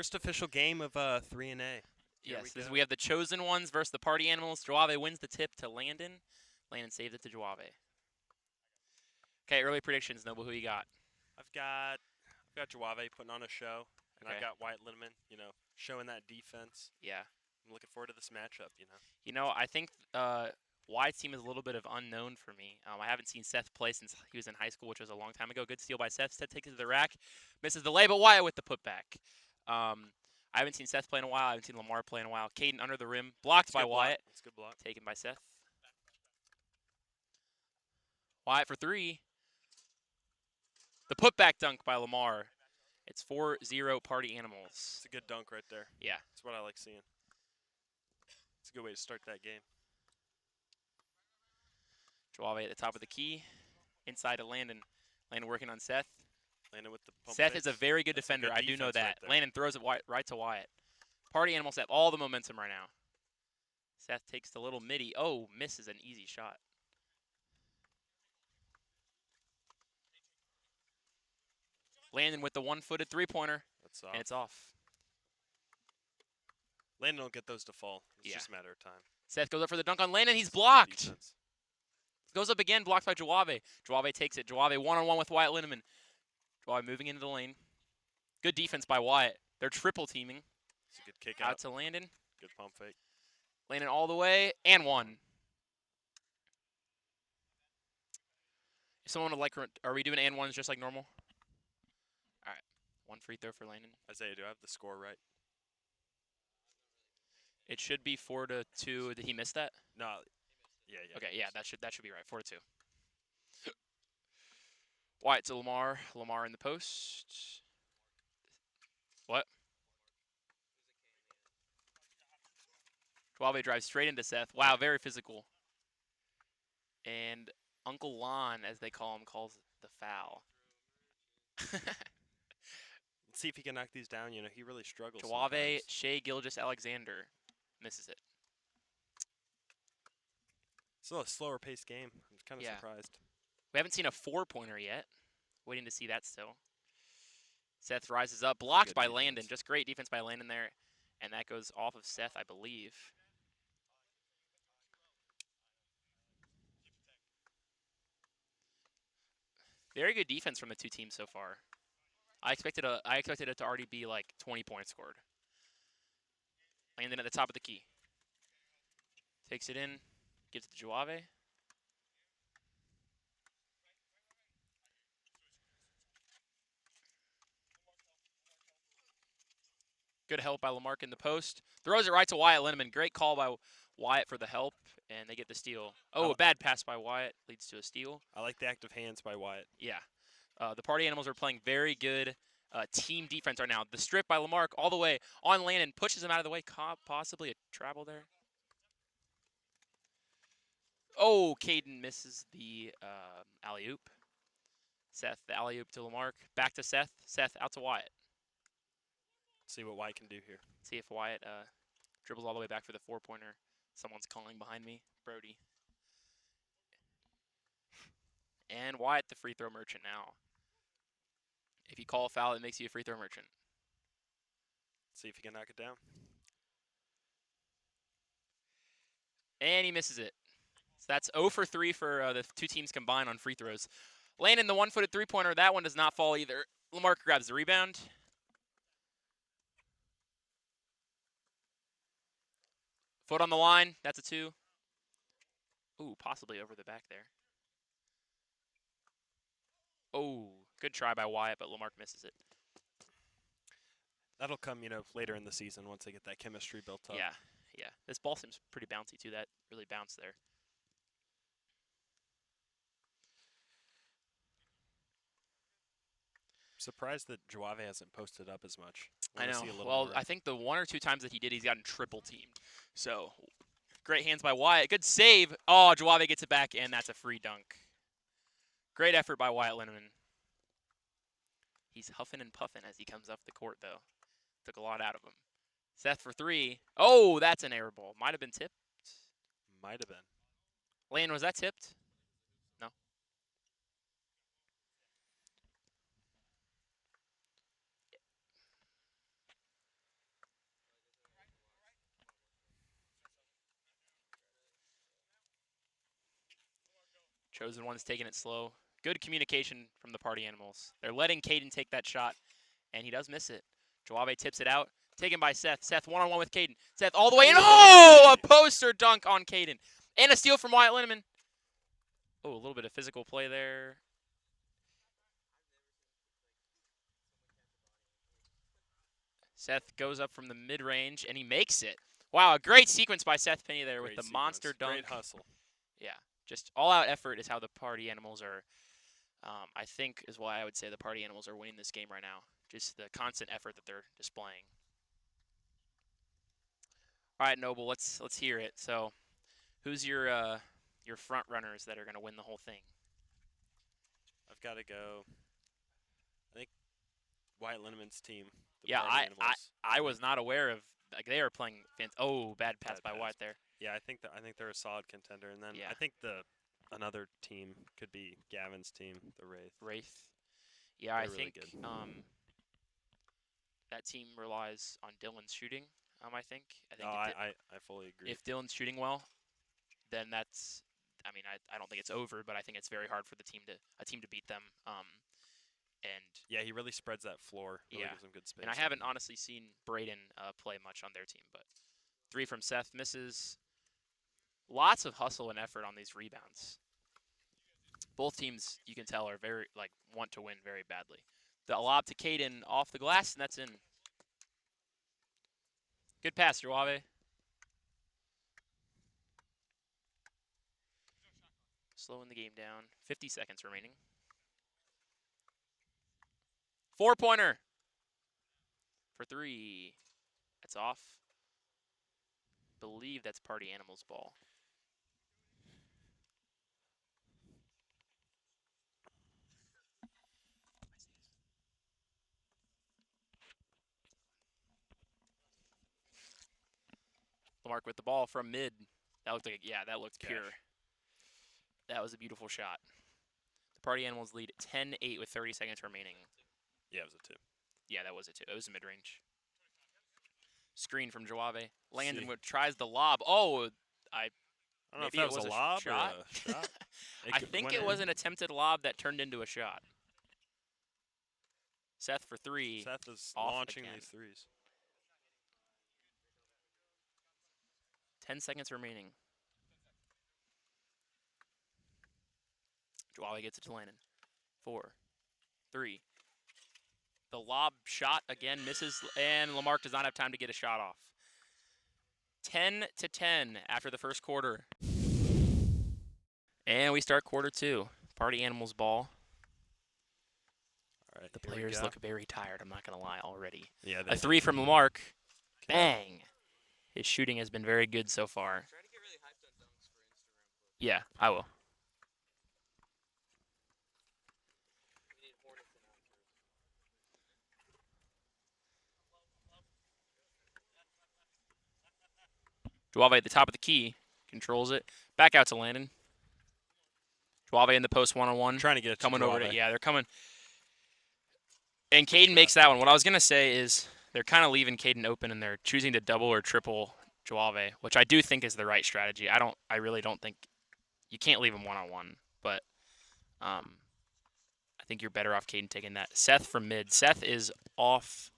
First official game of 3-A. Yes, we have the chosen ones versus the party animals. Juave wins the tip to Landon. Landon saves it to Juave. Okay, early predictions, Noble. Who you got? I've got Juave putting on a show, and Okay. I've got Wyatt Linneman, showing that defense. Yeah. I'm looking forward to this matchup, I think Wyatt's team is a little bit of unknown for me. I haven't seen Seth play since he was in high school, which was a long time ago. Good steal by Seth. Seth takes it to the rack, misses the lay, but Wyatt with the putback. I haven't seen Seth play in a while. I haven't seen Lamar play in a while. Caden under the rim, blocked by Wyatt. That's a good block. Taken by Seth. Wyatt for three. The putback dunk by Lamar. It's 4-0 Party Animals. It's a good dunk right there. Yeah. That's what I like seeing. It's a good way to start that game. Juave at the top of the key. Inside to Landon. Landon working on Seth. Landon with the pump Seth fakes. is a very good That's defender. good I do know defense right that. there. Landon throws it right to Wyatt. Party Animals have all the momentum right now. Seth takes the little midi. Oh, misses an easy shot. Landon with the one-footed three-pointer. That's off. And it's off. Landon will get those to fall. It's Yeah. just a matter of time. Seth goes up for the dunk on Landon. He's It's good blocked. defense. Goes up again, blocked by Juave. Juave takes it. Juave one-on-one with Wyatt Linneman. Juave moving into the lane. Good defense by Wyatt. They're triple teaming. It's a good kick Out out. to Landon. Good pump fake. Landon all the way, and one. If someone would like, are we doing and ones just like normal? All right, one free throw for Landon. Isaiah, do I have the score right? It should be 4-2. Did he miss that? No. Yeah. Okay, yeah, that should be right. 4-2. Wyatt to Lamar. Lamar in the post. What? Juave drives straight into Seth. Wow, very physical. And Uncle Lon, as they call him, calls the foul. Let's see if he can knock these down. He really struggles. Juave, sometimes. Shea Gilgis-Alexander misses it. Still a slower paced game. I'm kind of Yeah. surprised. We haven't seen a four-pointer yet. Waiting to see that still. Seth rises up, blocked Good by defense. Landon. Just great defense by Landon there. And that goes off of Seth, I believe. Very good defense from the two teams so far. I expected it to already be like 20 points scored. Landon at the top of the key. Takes it in, gives it to Juave. Good help by Lamarck in the post. Throws it right to Wyatt Linneman. Great call by Wyatt for the help, and they get the steal. Oh, a bad pass by Wyatt leads to a steal. I like the active hands by Wyatt. Yeah. The Party Animals are playing very good team defense right now. The strip by Lamarck all the way on Landon, pushes him out of the way. Possibly a travel there. Oh, Caden misses the alley-oop. Seth, the alley-oop to Lamarck. Back to Seth. Seth out to Wyatt. See what Wyatt can do here. See if Wyatt dribbles all the way back for the four-pointer. Someone's calling behind me. Brody. And Wyatt, the free throw merchant now. If you call a foul, it makes you a free throw merchant. See if he can knock it down. And he misses it. So that's 0 for 3 for the two teams combined on free throws. Landon, the one-footed three-pointer, that one does not fall either. Lamarck grabs the rebound. Foot on the line, that's a 2. Ooh, possibly over the back there. Oh, good try by Wyatt, but Lamarck misses it. That'll come, later in the season once they get that chemistry built up. Yeah. This ball seems pretty bouncy, too. That really bounced there. Surprised that Juave hasn't posted up as much. I Wanna know. see a little Well, more. I think the 1 or 2 times that he did, he's gotten triple teamed. So, great hands by Wyatt. Good save. Oh, Juave gets it back, and that's a free dunk. Great effort by Wyatt Linneman. He's huffing and puffing as he comes up the court, though. Took a lot out of him. Seth for 3. Oh, that's an air ball. Might have been tipped. Might have been. Landon, was that tipped? No. Chosen One's taking it slow. Good communication from the Party Animals. They're letting Caden take that shot, and he does miss it. Joave tips it out. Taken by Seth. Seth one-on-one with Caden. Seth all the way in. Oh! A poster dunk on Caden. And a steal from Wyatt Linneman. Oh, a little bit of physical play there. Seth goes up from the mid-range, and he makes it. Wow, a great sequence by Seth Penny there with the monster dunk. Great hustle. Yeah, just all-out effort is how the Party Animals are, I think is why I would say the Party Animals are winning this game right now. Just the constant effort that they're displaying. All right, Noble, let's hear it. So, who's your front runners that are going to win the whole thing? I've got to go. I think Wyatt Linneman's team. Yeah, I was not aware of, like, they are playing. Oh, bad pass by Wyatt there. Yeah, I think they're a solid contender, and then I think another team could be Gavin's team, the Wraith. Yeah, they're I really think good. that team relies on Dylan's shooting. I think. I fully agree. If Dylan's shooting well, then that's. I mean, I don't think it's over, but I think it's very hard for a team to beat them. And yeah, he really spreads that floor. Really yeah, gives them good space. And I haven't honestly seen Braden play much on their team, but 3 from Seth misses. Lots of hustle and effort on these rebounds. Both teams, you can tell, are very want to win very badly. The lob to Caden off the glass, and that's in. Good pass, Joave. Slowing the game down. 50 seconds remaining. 4-pointer for 3. That's off. Believe that's Party Animals ball. Lamarck with the ball from mid. That looked like, yeah, that looked pure. That was a beautiful shot. The Party Animals lead 10-8 with 30 seconds remaining. Yeah, it was a 2. Yeah, that was a 2. It was a mid-range. Screen from Joave. Landon tries the lob. Oh, I don't know if that was a lob shot. Or a shot. I think it was an attempted lob that turned into a shot. Seth for 3. Seth is launching these threes. 10 seconds remaining. Joave gets it to Landon. 4, 3. The lob shot again misses, and Lamarck does not have time to get a shot off. 10-10 after the first quarter. And we start quarter 2. Party Animals ball. All right, the players look very tired, I'm not going to lie already. Yeah, a 3 from Lamarck. Bang. His shooting has been very good so far. Try to get really hyped on dunks for Instagram. Yeah, I will. We need Hornets announcers. Joave at the top of the key. Controls it. Back out to Landon. Joave in the post one-on-one. Trying to get it coming to over to Joave. Yeah, they're coming. And Caden makes that one. What I was going to say is they're kind of leaving Caden open, and they're choosing to double or triple Joave, which I do think is the right strategy. I really don't think you can't leave him one-on-one, but I think you're better off Caden taking that. Seth from mid. Seth is off.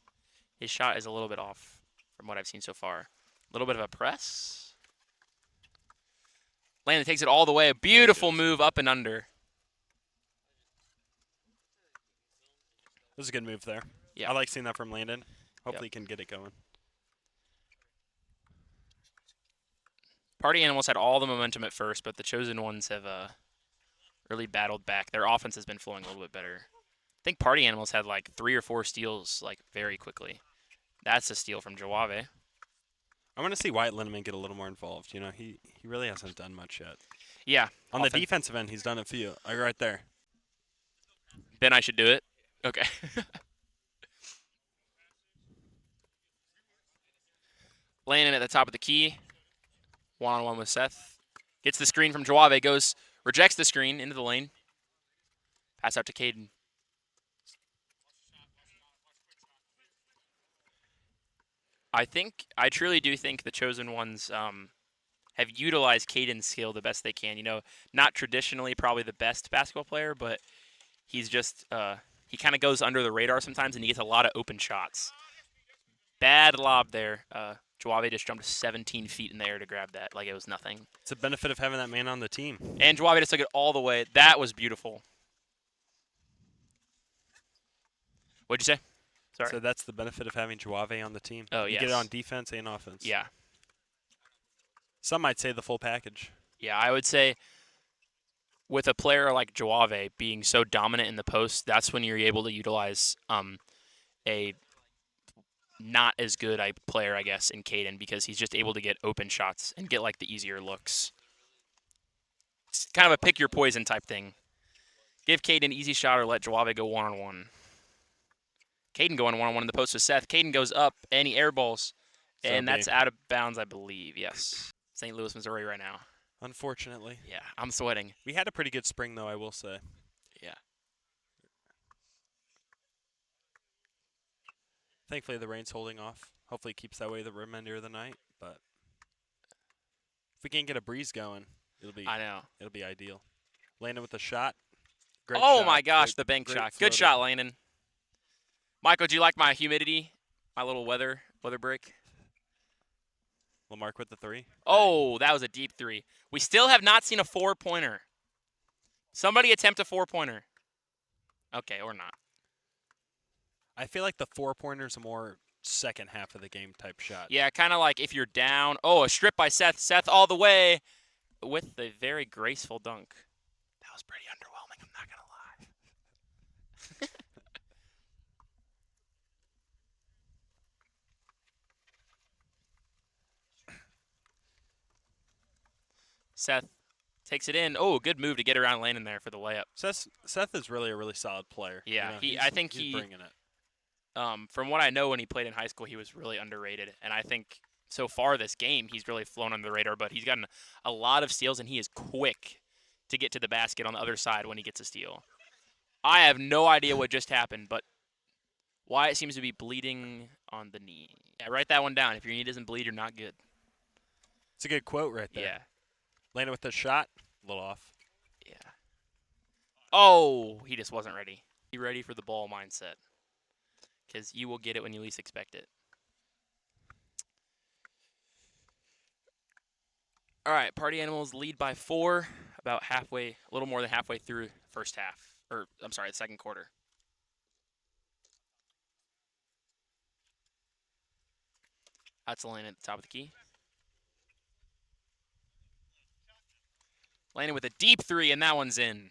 His shot is a little bit off from what I've seen so far. A little bit of a press. Landon takes it all the way. A beautiful move up and under. It was a good move there. Yeah. I like seeing that from Landon. Hopefully he can get it going. Party Animals had all the momentum at first, but the Chosen Ones have really battled back. Their offense has been flowing a little bit better. I think Party Animals had like 3 or 4 steals like very quickly. That's a steal from Joave. I want to see Wyatt Linneman get a little more involved. You know, he really hasn't done much yet. Yeah. On the defensive end, he's done a few. Like right there. Then I should do it. Okay. Landon at the top of the key. One-on-one with Seth. Gets the screen from Joave. Rejects the screen into the lane. Pass out to Caden. I truly do think the Chosen Ones have utilized Caden's skill the best they can. You know, not traditionally probably the best basketball player, but he's just he kind of goes under the radar sometimes, and he gets a lot of open shots. Bad lob there. Juave just jumped 17 feet in the air to grab that like it was nothing. It's a benefit of having that man on the team. And Juave just took it all the way. That was beautiful. What'd you say? Sorry. So that's the benefit of having Juave on the team. Oh, you yes. get it on defense and offense. Yeah. Some might say the full package. Yeah, I would say with a player like Juave being so dominant in the post, that's when you're able to utilize a not as good player, I guess, in Caden, because he's just able to get open shots and get like the easier looks. It's kind of a pick your poison type thing. Give Caden an easy shot or let Juave go one-on-one. Caden going one-on-one in the post with Seth. Caden goes up and he airballs, and that's out of bounds, I believe. Yes. St. Louis, Missouri right now. Unfortunately. Yeah, I'm sweating. We had a pretty good spring, though, I will say. Yeah. Thankfully, the rain's holding off. Hopefully, it keeps that way the remainder of the night. But if we can get a breeze going, it'll be. I know. It'll be ideal. Landon with a shot. Great Oh shot. my gosh, Great- the bank great shot. floater. Good shot, Landon. Michael, do you like my humidity? My little weather break? Lamarck with the three. Oh, that was a deep three. We still have not seen a four-pointer. Somebody attempt a four-pointer. Okay, or not. I feel like the four-pointer's a more second half of the game type shot. Yeah, kind of like if you're down. Oh, a strip by Seth. Seth all the way with the very graceful dunk. That was pretty underwhelming, I'm not going to lie. Seth takes it in. Oh, good move to get around Landon there for the layup. Seth is really a really solid player. Yeah, you know, I think he's bringing it. From what I know, when he played in high school, he was really underrated. And I think so far this game, he's really flown under the radar. But he's gotten a lot of steals, and he is quick to get to the basket on the other side when he gets a steal. I have no idea what just happened, but Wyatt seems to be bleeding on the knee. Yeah, write that one down. If your knee doesn't bleed, you're not good. It's a good quote right there. Yeah. Landon with the shot. A little off. Yeah. Oh, he just wasn't ready. Be ready for the ball mindset, because you will get it when you least expect it. All right, Party Animals lead by 4, about halfway, a little more than halfway through the first half, or I'm sorry, the second quarter. That's Landon at the top of the key. Landon with a deep three, and that one's in.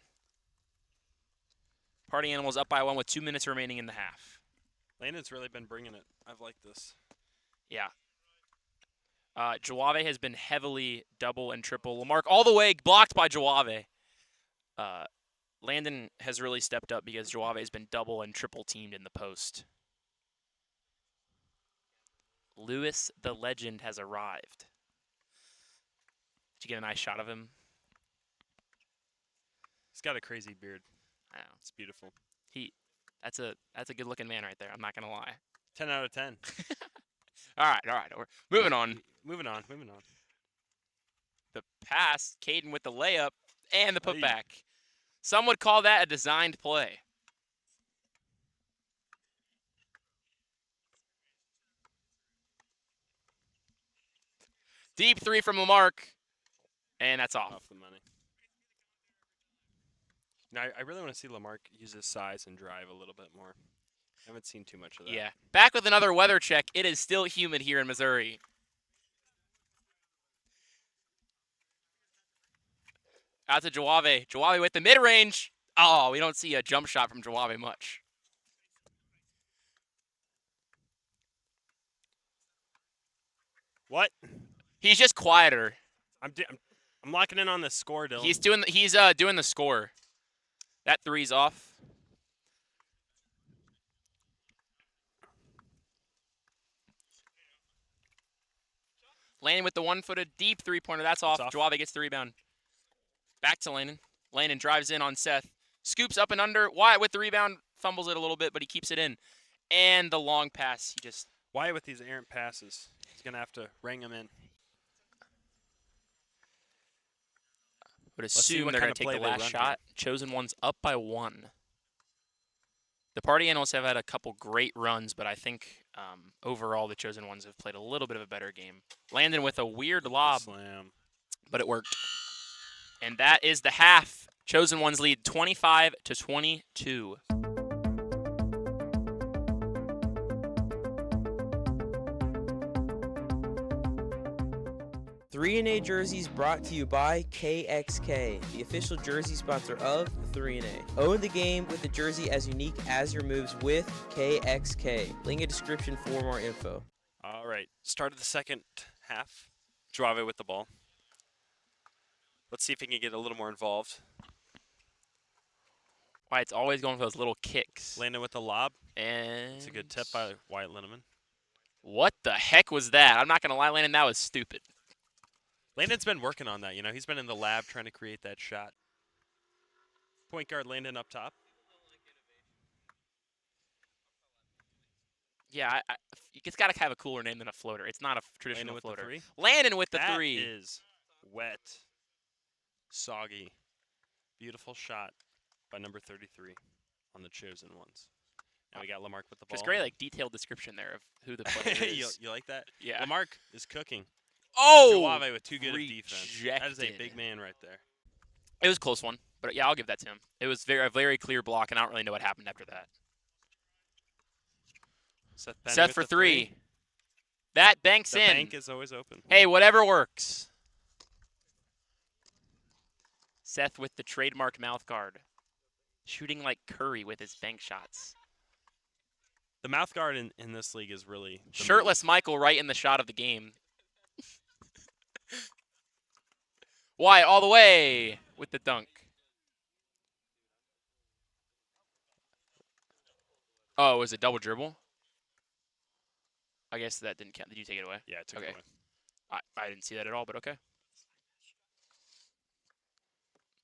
Party Animals up by 1 with 2 minutes remaining in the half. Landon's really been bringing it. I've liked this. Yeah. Juave has been heavily double and triple. Lamarck all the way blocked by Juave. Landon has really stepped up because Juave has been double and triple teamed in the post. Lewis the Legend has arrived. Did you get a nice shot of him? He's got a crazy beard. I know. It's beautiful. That's a good looking man right there. I'm not gonna lie. 10 out of 10. All right. We're moving on. Moving on. The pass, Caden with the layup and the Hey. putback. Some would call that a designed play. Deep three from Lamarck, and that's off. Off the money. Now, I really want to see Lamarck use his size and drive a little bit more. I haven't seen too much of that. Yeah. Back with another weather check. It is still humid here in Missouri. Out to Juave. Juave with the mid-range. Oh, we don't see a jump shot from Juave much. What? He's just quieter. I'm locking in on the score, Dylan. He's doing the score. That three's off. Landon with the one-footed deep three-pointer. That's off. Juave gets the rebound. Back to Landon. Landon drives in on Seth. Scoops up and under. Wyatt with the rebound. Fumbles it a little bit, but he keeps it in. And the long pass. Wyatt with these errant passes. He's going to have to ring them in. would see assume what they're kind going to of take the play they last run here. shot. Chosen One's up by 1. The Party Animals have had a couple great runs, but I think overall the Chosen Ones have played a little bit of a better game. Landon with a weird lob, Slam. but it worked. And that is the half. Chosen Ones lead 25-22. 3&A jerseys brought to you by KXK, the official jersey sponsor of 3&A. Own the game with the jersey as unique as your moves with KXK. Link in description for more info. All right. Start of the second half. Juave with the ball. Let's see if he can get a little more involved. Wyatt's always going for those little kicks. Landon with the lob. And It's a good tip by Wyatt Linneman. what the heck was that? I'm not going to lie, Landon, that was stupid. Landon's been working on that. You know, he's been in the lab trying to create that shot. Point guard Landon up top. Yeah, it's got to have a cooler name than a floater. It's not a Landon traditional with floater. the three. Landon with the That 3. is wet, soggy, beautiful shot by number 33 on the Chosen Ones. And we got Lamarck with the ball. Just great, like detailed description there of who the player is. you like that? Yeah. Lamarck is cooking. Oh, Juave with too good of defense. That is a rejected. big man right there. It was a close one, but yeah, I'll give that to him. It was a very clear block, and I don't really know what happened after that. Seth, Benny Seth with for the 3. That banks The in. bank is always open. Hey, whatever works. Seth with the trademark mouth guard. Shooting like Curry with his bank shots. The mouth guard in this league is really the Shirtless Michael right in the shot of the game. Wyatt all the way with the dunk. Oh, was it double dribble? I guess that didn't count. Did you take it away? Yeah, it took Okay. it away. I didn't see that at all, but okay.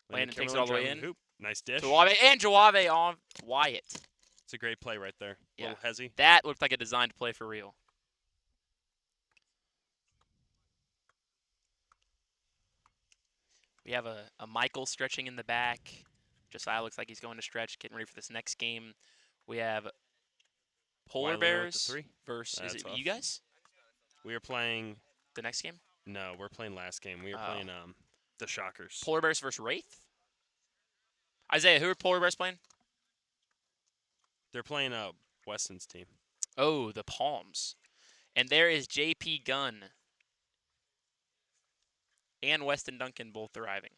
Landon Landon takes it Kimberlin all the way driving in. the hoop. Nice dish. Juave and Juave on Wyatt. It's a great play right there. Yeah. Little hezzy. That looked like a designed play for real. We have a Michael stretching in the back. Josiah looks like he's going to stretch, getting ready for this next game. We have Polar Wyler with the Bears three. versus is That's it off. you guys? We are playing. The next game? No, we're playing last game. We are Oh. playing the Shockers. Polar Bears versus Wraith? Isaiah, who are Polar Bears playing? They're playing Weston's team. Oh, the Palms. And there is JP Gunn and Weston Duncan both arriving.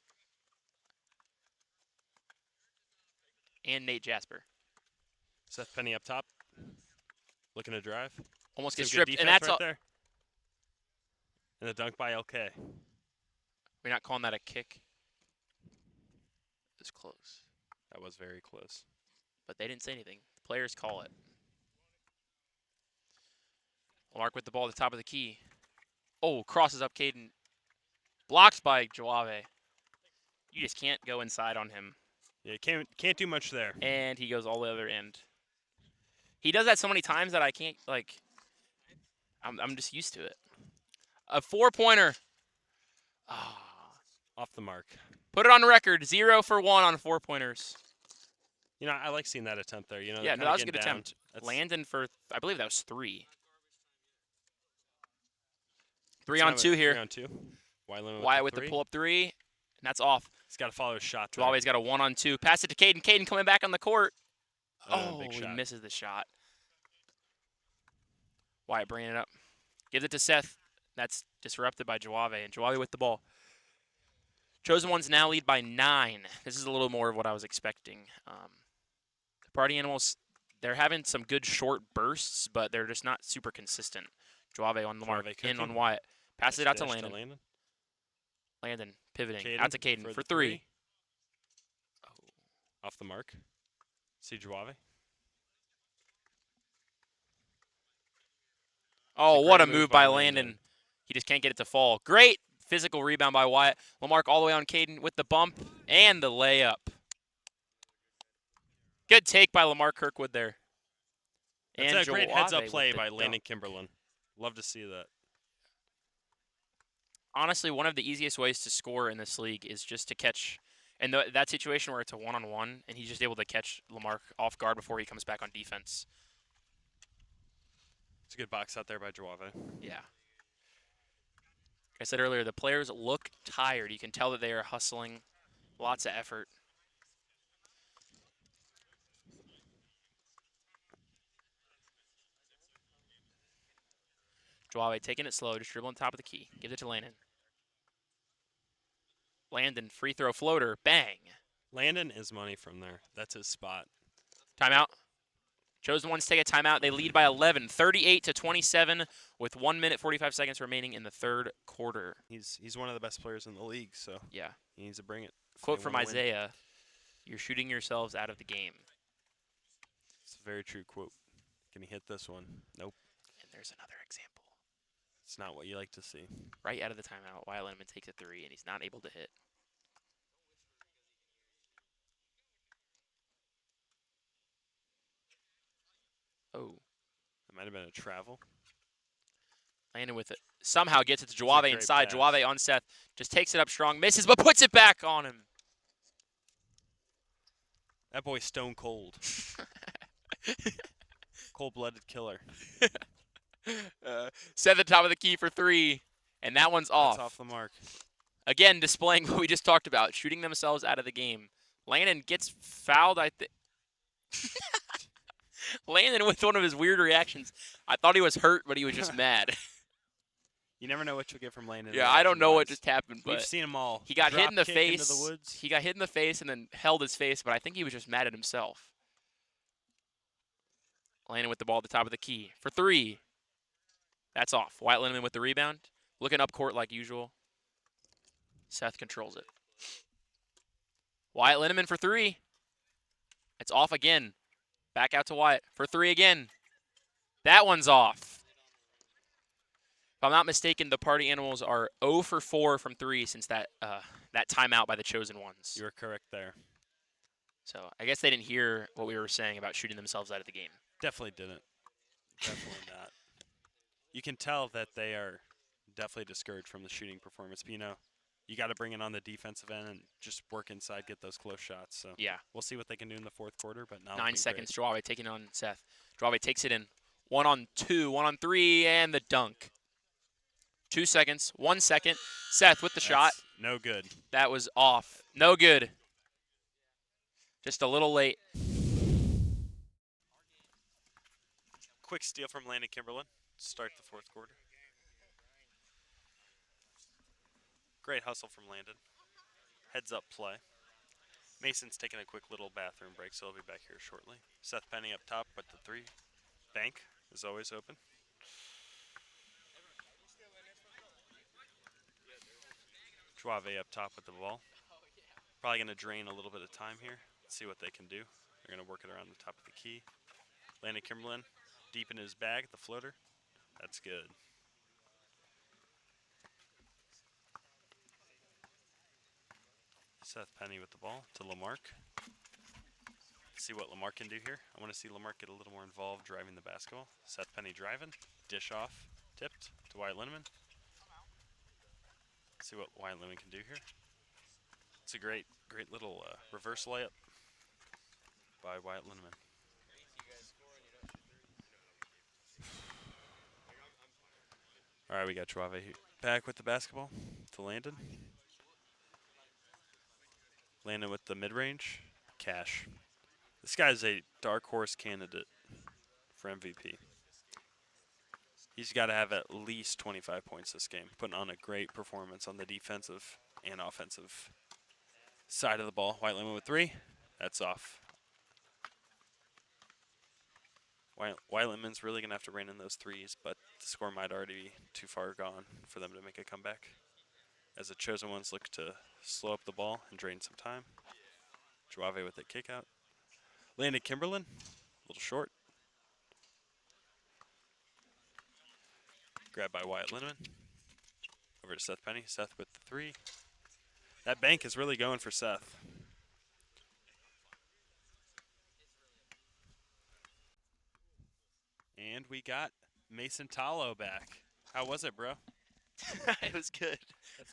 And Nate Jasper. Seth Penny up top. Looking to drive. Almost Some gets good stripped. defense And that's right all. there. And the dunk by LK. We're not calling that a kick. It's close. That was very close. But they didn't say anything. The players call it. Mark with the ball at the top of the key. Oh, crosses up Caden. Blocked by Juave. You just can't go inside on him. Yeah, can't do much there. And he goes all the other end. He does that so many times that I can't, like, I'm just used to it. A 4-pointer. Ah. Off the mark. Put it on record. 0 for 1 on 4-pointers. You know, I like seeing that attempt there. You know, Yeah, they're no, that kinda was a good getting down. attempt. That's- Landon for, I believe that was 3. it's 3 now on a 2 here. 3 on 2. Wyatt with the three. pull-up 3. And that's off. He's got to follow his shot. there. Juave's got a 1-on-2. Pass it to Caden. Caden coming back on the court. Oh, big he shot. misses the shot. Wyatt bringing it up. Gives it to Seth. That's disrupted by Juave. And Juave with the ball. Chosen Ones now lead by 9. This is a little more of what I was expecting. The Party Animals, they're having some good short bursts, but they're just not super consistent. Juave on Lamar, Juave in on cooking. Wyatt. Passes it out to Nice dish Landon. Landon pivoting. Caden Out to Caden for 3. three. Off the mark. See Juave. Oh, It's a what a great move by Landon. He just can't get it to fall. Great physical rebound by Wyatt. Lamarck all the way on Caden with the bump and the layup. Good take by Lamar Kirkwood there. That's And a great Juave heads-up with play the by dunk. Landon Kimberlin. Love to see that. honestly, one of the easiest ways to score in this league is just to catch. And that situation where it's a one-on-one, and he's just able to catch Lamarck off guard before he comes back on defense. It's a good box out there by Juave. Yeah. Like I said earlier, the players look tired. You can tell that they are hustling. Lots of effort. Juave taking it slow, just dribbling top of the key. Gives it to Landon. Landon, free throw floater, bang. Landon is money from there. That's his spot. Timeout. Chosen Ones take a timeout. They lead by 11, 38-27, with 1 minute 45 seconds remaining in the third quarter. He's one of the best players in the league, so Yeah. he needs to bring it. if Quote they from wanna win. Isaiah: "You're shooting yourselves out of the game." It's a very true quote. Can he hit this one? Nope. And there's another example. It's not what you like to see. Right out of the timeout, Wyatt Linneman takes a three, and he's not able to hit. Oh. It might have been a travel. Landon with it. Somehow gets it to Juave great inside. pass. Juave on Seth. Just takes it up strong. Misses, but puts it back on him. That boy's stone cold. Cold-blooded killer. Set the top of the key for three. And that one's off. That's off the mark. Again, displaying what we just talked about. Shooting themselves out of the game. Landon gets fouled, I think. Landon with one of his weird reactions. I thought he was hurt, but he was just mad. You never know what you'll get from Landon. Yeah, I don't know what just happened, We've but seen them all. he got hit Drop in the kick face. Into the woods. He got hit in the face and then held his face, but I think he was just mad at himself. Landon with the ball at the top of the key for three. That's off. Wyatt Linneman with the rebound. Looking up court like usual. Seth controls it. Wyatt Linneman for three. It's off again. Back out to Wyatt for three again. That one's off. If I'm not mistaken, the Party Animals are 0 for 4 from three since that timeout by the Chosen Ones. You were correct there. So I guess they didn't hear what we were saying about shooting themselves out of the game. Definitely didn't. Definitely not. You can tell that they are definitely discouraged from the shooting performance. But, you got to bring it on the defensive end and just work inside, get those close shots. So Yeah. we'll see what they can do in the fourth quarter. But not 9 seconds. Juave taking on Seth. Juave takes it in. 1 on 2, 1 on 3, and the dunk. 2 seconds, 1 second. Seth with the shot. No good. That was off. No good. Just a little late. Quick steal from Landon Kimberlin. Start the fourth quarter. Great hustle from Landon. Heads up play. Mason's taking a quick little bathroom break, so he'll be back here shortly. Seth Penny up top with the three. Bank is always open. Juave up top with the ball. Probably going to drain a little bit of time here. See what they can do. They're going to work it around the top of the key. Landon Kimberlin deep in his bag, the floater. That's good. Seth Penny with the ball to Lamarck. See what Lamarck can do here. I want to see Lamarck get a little more involved driving the basketball. Seth Penny driving. Dish off. Tipped to Wyatt Linneman. See what Wyatt Linneman can do here. It's a great little reverse layup by Wyatt Linneman. All right, we got Juave back with the basketball to Landon. Landon with the mid-range. Cash. This guy's a dark horse candidate for MVP. He's got to have at least 25 points this game, putting on a great performance on the defensive and offensive side of the ball. Wyatt Linneman with three. That's off. Wyatt Linneman's really going to have to rein in those threes, but the score might already be too far gone for them to make a comeback. As the Chosen Ones look to slow up the ball and drain some time. Juave with the kick out. Landon Kimberlin, a little short. Grabbed by Wyatt Linneman. Over to Seth Penny. Seth with the three. That bank is really going for Seth. And we got Mason Tallow back. How was it, bro? It was good. That's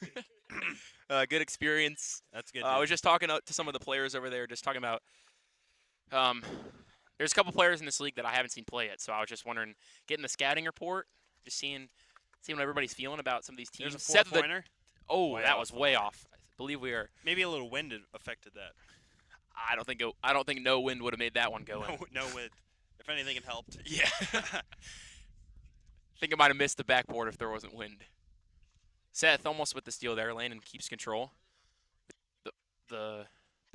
good. Good experience. That's good. I was just talking to some of the players over there, just talking about. There's a couple players in this league that I haven't seen play yet, so I was just wondering, getting the scouting report, just seeing what everybody's feeling about some of these teams. There's a Seth with the- 4-pointer. oh, way that off was the way mark. off. I believe we are. Maybe a little wind affected that. I don't think no wind would have made that one go in. No wind. If anything, it helped. Yeah. Think I might have missed the backboard if there wasn't wind. Seth almost with the steal there. Landon keeps control. The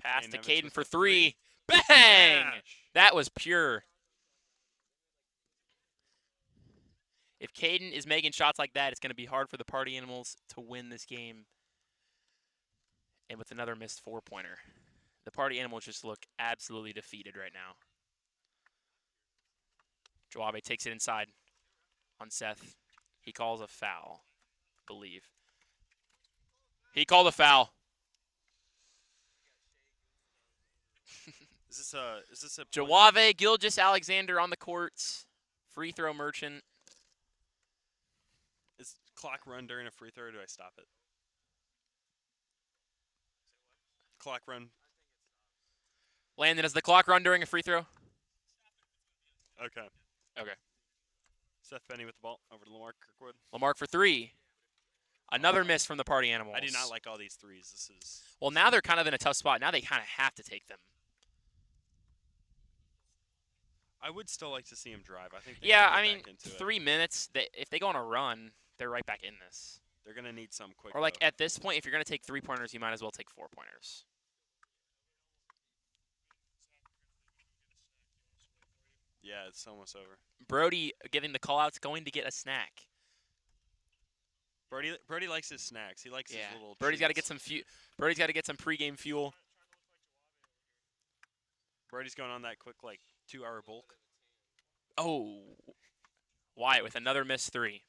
pass Caden to Evans Caden with for the 3. Bang! Gosh. That was pure. If Caden is making shots like that, it's going to be hard for the Party Animals to win this game. And with another missed 4-pointer, the Party Animals just look absolutely defeated right now. Joabe takes it inside on Seth. He calls a foul, I believe. He called a foul. Is this a point? Joabe Gilgis Alexander on the courts. Free throw merchant. Is clock run during a free throw, or do I stop it? Clock run. Landon, does the clock run during a free throw? Okay. Okay. Seth Benny with the ball over to Lamar Kirkwood. Lamarck for 3. Another miss from the Party Animals. I do not like all these threes. This is Well, now they're kind of in a tough spot. Now they kind of have to take them. I would still like to see him drive. I think. They Yeah, can get I mean, back into it. 3 minutes. If they go on a run, they're right back in this. They're gonna need some quick. Or like though. at this point, if you're going to take 3-pointers, you might as well take 4-pointers. Yeah, it's almost over. Brody giving the call-outs, going to get a snack. Brody likes his snacks. He likes his little. Brody's got to get treats. some Brody's got to get some pregame fuel. Brody's going on that quick 2-hour bulk. Oh, Wyatt with another missed 3.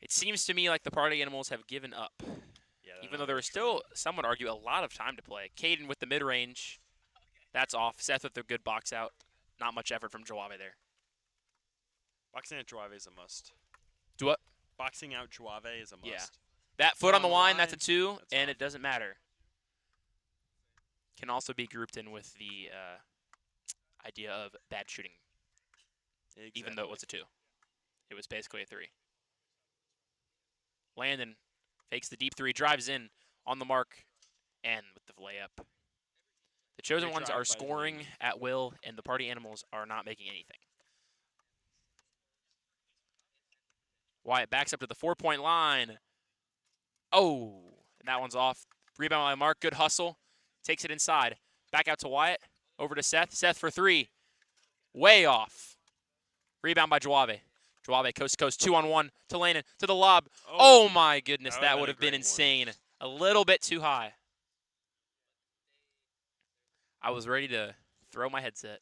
It seems to me like the Party Animals have given up, Yeah. they're even not though there really was still, some would argue, a lot of time to play. Caden with the mid-range. That's off. Seth with the good box out. Not much effort from Joabe there. Boxing out Joave is a must. Do what? Boxing out Joave is a must. Yeah. That foot on the line, that's a line, 2, that's and off. it doesn't matter. Can also be grouped in with the idea of bad shooting, even though it was a 2. It was basically a 3. Landon fakes the deep 3, drives in on the mark, and with the layup. The Chosen Great Ones drive are by scoring Landon. at will, and the Party Animals are not making anything. Wyatt backs up to the 4-point line. Oh, and that one's off. Rebound by Mark. Good hustle. Takes it inside. Back out to Wyatt. Over to Seth. Seth for 3. Way off. Rebound by Joave. Joave coast to coast. 2-on-1 to Landon. To the lob. Oh my goodness. that That would've would been a have been great one. insane. A little bit too high. I was ready to throw my headset.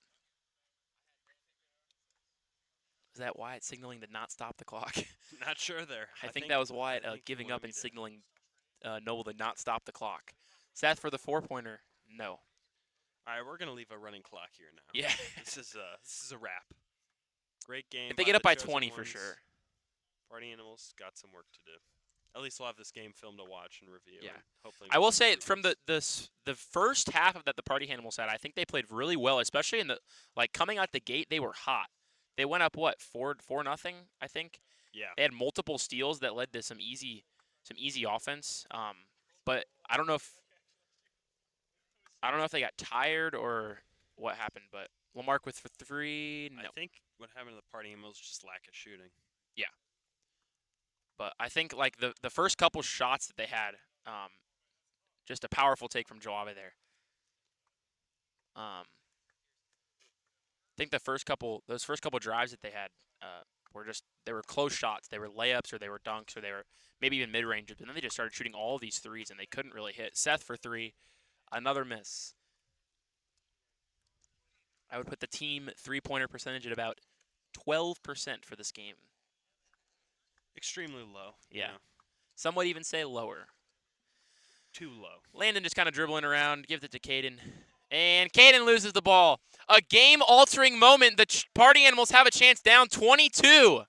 Was that Wyatt signaling to not stop the clock? Not sure there. I think that was Wyatt I think he giving wanted up me and to- signaling Noble to not stop the clock. Seth for the 4-pointer. No. All right, we're gonna leave a running clock here now. Yeah. This is a wrap. Great game. If they by get up the by Chosen 20 for Ones. sure. Party Animals got some work to do. At least we'll have this game filmed to watch and review. Yeah. and hopefully. I make will some say from improvements. the first half of that the Party Animals had, I think they played really well, especially in the coming out the gate, they were hot. They went up 4-0, I think. Yeah. They had multiple steals that led to some easy offense. But I don't know if they got tired or what happened, but Lamarck with for 3, no. I think what happened to the Party Animals is just lack of shooting. But I think the first couple shots that they had, just a powerful take from Joave there. I think those first couple drives that they had they were close shots. They were layups or they were dunks or they were maybe even mid ranges. And then they just started shooting all these threes and they couldn't really hit. Seth for 3, another miss. I would put the team 3-pointer percentage at about 12% for this game. Extremely low. you Yeah. know, Some would even say lower. Too low. Landon just kind of dribbling around, gives it to Caden. And Caden loses the ball. A game-altering moment. The Party Animals have a chance down 22.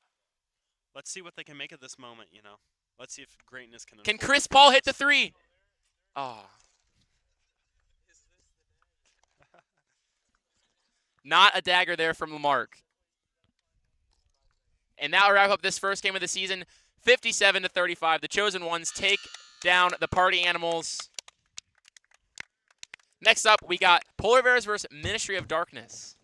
Let's see what they can make of this moment, you know. Let's see if greatness can. Can unfold Chris before Paul us. hit the three? Oh. Not a dagger there from Lamarck. And that will wrap up this first game of the season. 57-35. The Chosen Ones take down the Party Animals. Next up, we got Polar Bears versus Ministry of Darkness.